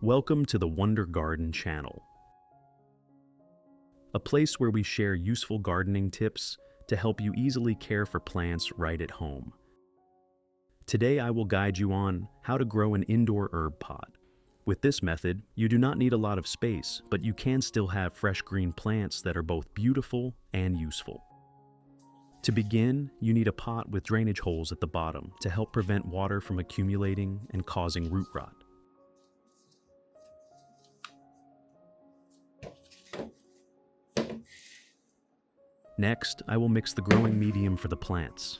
Welcome to the Wonder Garden channel, a place where we share useful gardening tips to help you easily care for plants right at home. Today I will guide you on how to grow an indoor herb pot. With this method, you do not need a lot of space, but you can still have fresh green plants that are both beautiful and useful. To begin, you need a pot with drainage holes at the bottom to help prevent water from accumulating and causing root rot. Next, I will mix the growing medium for the plants.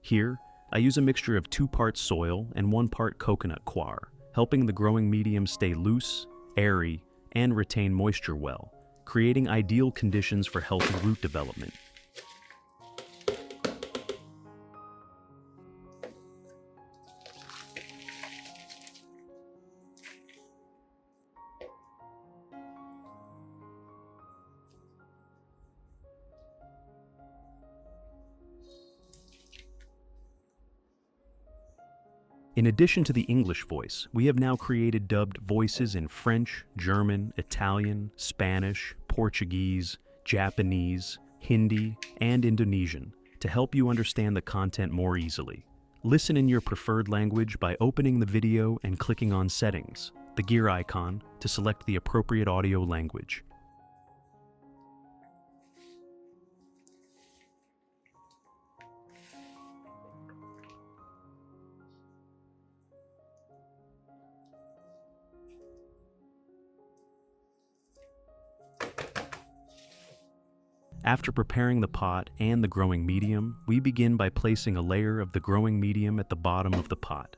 Here, I use a mixture of 2 parts soil and 1 part coconut coir, helping the growing medium stay loose, airy, and retain moisture well, creating ideal conditions for healthy root development. In addition to the English voice, we have now created dubbed voices in French, German, Italian, Spanish, Portuguese, Japanese, Hindi, and Indonesian to help you understand the content more easily. Listen in your preferred language by opening the video and clicking on Settings, the gear icon, to select the appropriate audio language. After preparing the pot and the growing medium, we begin by placing a layer of the growing medium at the bottom of the pot.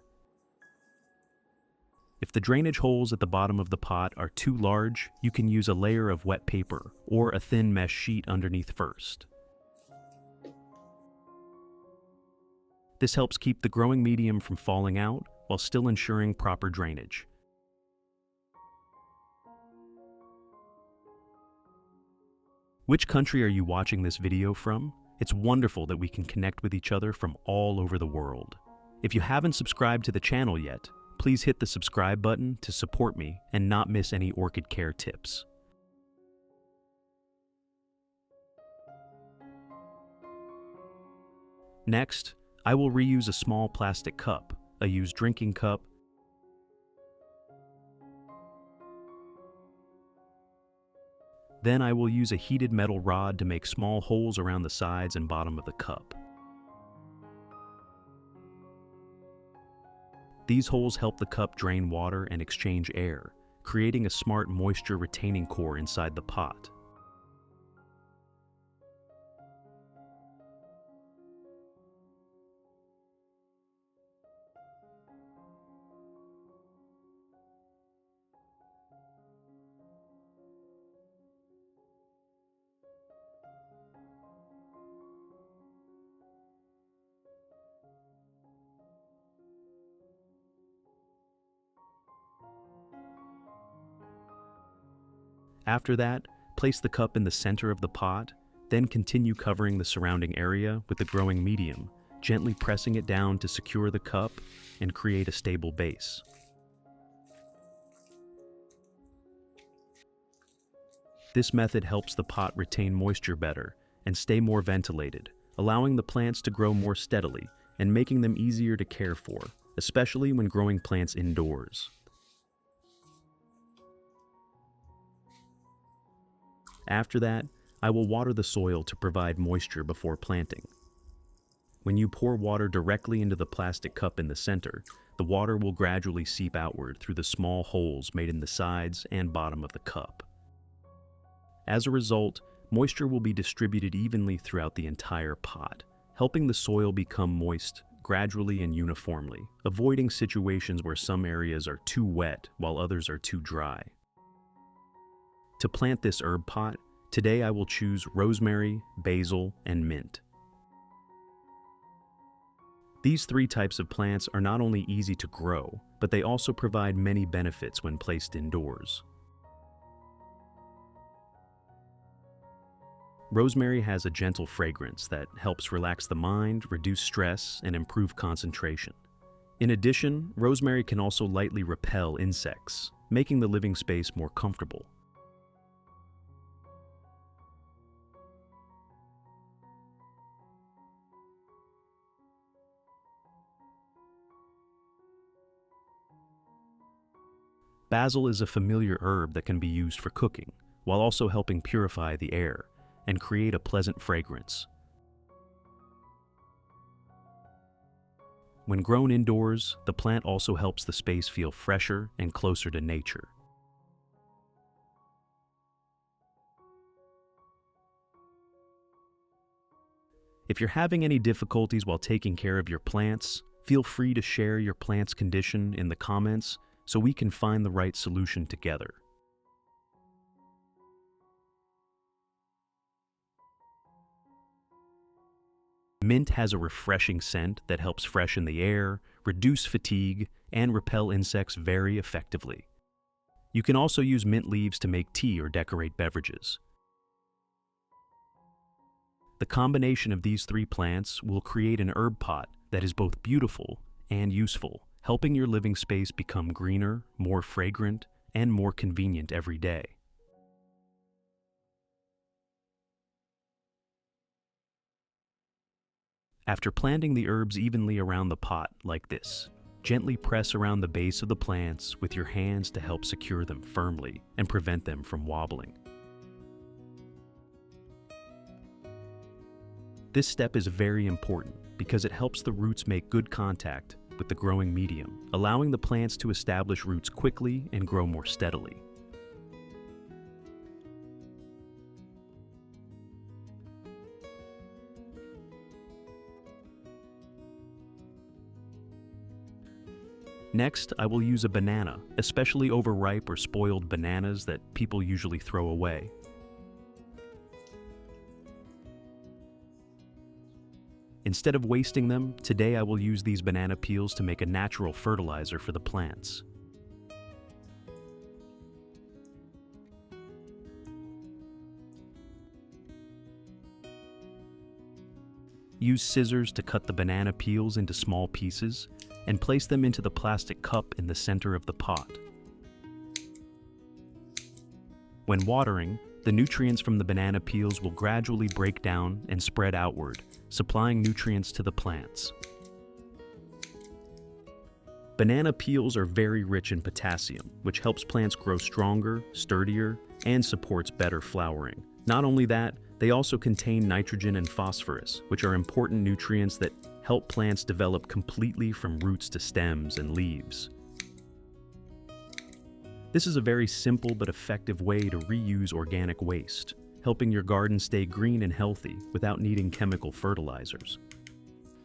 If the drainage holes at the bottom of the pot are too large, you can use a layer of wet paper or a thin mesh sheet underneath first. This helps keep the growing medium from falling out while still ensuring proper drainage. Which country are you watching this video from? It's wonderful that we can connect with each other from all over the world. If you haven't subscribed to the channel yet, please hit the subscribe button to support me and not miss any orchid care tips. Next, I will reuse a small plastic cup, a used drinking cup, then I will use a heated metal rod to make small holes around the sides and bottom of the cup. These holes help the cup drain water and exchange air, creating a smart moisture retaining core inside the pot. After that, place the cup in the center of the pot, then continue covering the surrounding area with the growing medium, gently pressing it down to secure the cup and create a stable base. This method helps the pot retain moisture better and stay more ventilated, allowing the plants to grow more steadily and making them easier to care for, especially when growing plants indoors. After that, I will water the soil to provide moisture before planting. When you pour water directly into the plastic cup in the center, the water will gradually seep outward through the small holes made in the sides and bottom of the cup. As a result, moisture will be distributed evenly throughout the entire pot, helping the soil become moist gradually and uniformly, avoiding situations where some areas are too wet while others are too dry. To plant this herb pot, today I will choose rosemary, basil, and mint. These 3 types of plants are not only easy to grow, but they also provide many benefits when placed indoors. Rosemary has a gentle fragrance that helps relax the mind, reduce stress, and improve concentration. In addition, rosemary can also lightly repel insects, making the living space more comfortable. Basil is a familiar herb that can be used for cooking, while also helping purify the air and create a pleasant fragrance. When grown indoors, the plant also helps the space feel fresher and closer to nature. If you're having any difficulties while taking care of your plants, feel free to share your plant's condition in the comments so we can find the right solution together. Mint has a refreshing scent that helps freshen the air, reduce fatigue, and repel insects very effectively. You can also use mint leaves to make tea or decorate beverages. The combination of these three plants will create an herb pot that is both beautiful and useful, helping your living space become greener, more fragrant, and more convenient every day. After planting the herbs evenly around the pot, like this, gently press around the base of the plants with your hands to help secure them firmly and prevent them from wobbling. This step is very important because it helps the roots make good contact with the growing medium, allowing the plants to establish roots quickly and grow more steadily. Next, I will use a banana, especially overripe or spoiled bananas that people usually throw away. Instead of wasting them, today I will use these banana peels to make a natural fertilizer for the plants. Use scissors to cut the banana peels into small pieces and place them into the plastic cup in the center of the pot. When watering, the nutrients from the banana peels will gradually break down and spread outward, supplying nutrients to the plants. Banana peels are very rich in potassium, which helps plants grow stronger, sturdier, and supports better flowering. Not only that, they also contain nitrogen and phosphorus, which are important nutrients that help plants develop completely from roots to stems and leaves. This is a very simple but effective way to reuse organic waste, helping your garden stay green and healthy without needing chemical fertilizers.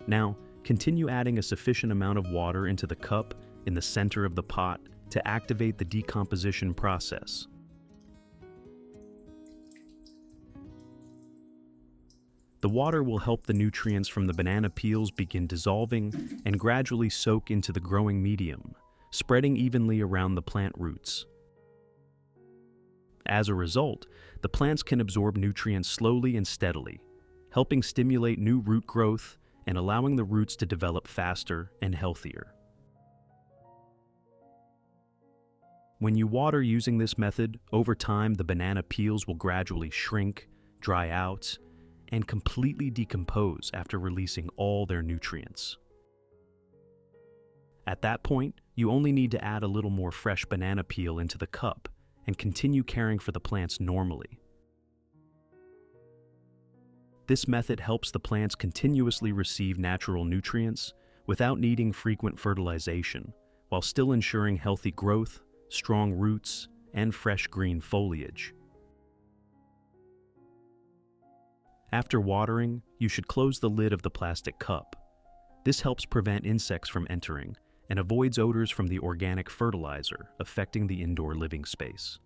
Now, continue adding a sufficient amount of water into the cup in the center of the pot to activate the decomposition process. The water will help the nutrients from the banana peels begin dissolving and gradually soak into the growing medium, spreading evenly around the plant roots. As a result, the plants can absorb nutrients slowly and steadily, helping stimulate new root growth and allowing the roots to develop faster and healthier. When you water using this method, over time the banana peels will gradually shrink, dry out, and completely decompose after releasing all their nutrients. At that point, you only need to add a little more fresh banana peel into the cup and continue caring for the plants normally. This method helps the plants continuously receive natural nutrients without needing frequent fertilization, while still ensuring healthy growth, strong roots, and fresh green foliage. After watering, you should close the lid of the plastic cup. This helps prevent insects from entering and avoids odors from the organic fertilizer affecting the indoor living space.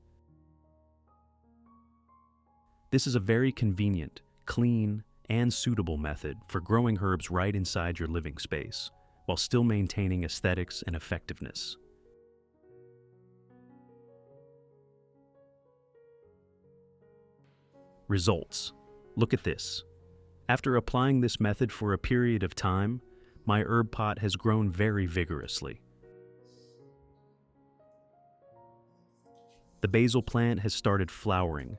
This is a very convenient, clean, and suitable method for growing herbs right inside your living space, while still maintaining aesthetics and effectiveness. Results. Look at this. After applying this method for a period of time, my herb pot has grown very vigorously. The basil plant has started flowering,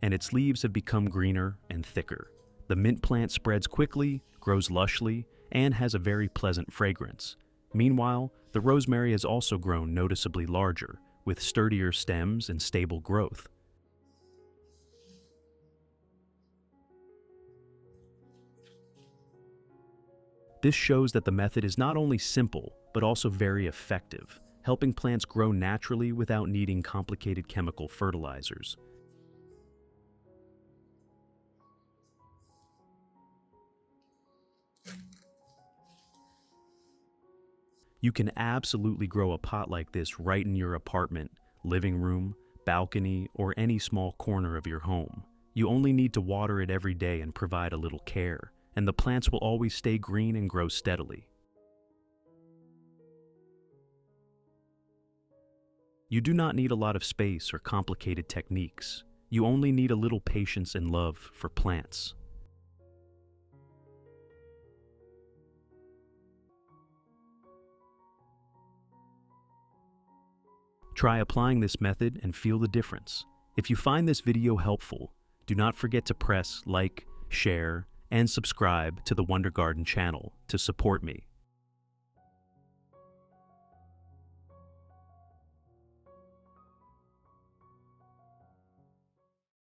and its leaves have become greener and thicker. The mint plant spreads quickly, grows lushly, and has a very pleasant fragrance. Meanwhile, the rosemary has also grown noticeably larger, with sturdier stems and stable growth. This shows that the method is not only simple, but also very effective, helping plants grow naturally without needing complicated chemical fertilizers. You can absolutely grow a pot like this right in your apartment, living room, balcony, or any small corner of your home. You only need to water it every day and provide a little care, and the plants will always stay green and grow steadily. You do not need a lot of space or complicated techniques. You only need a little patience and love for plants. Try applying this method and feel the difference. If you find this video helpful, do not forget to press like, share, and subscribe to the Wonder Garden channel to support me.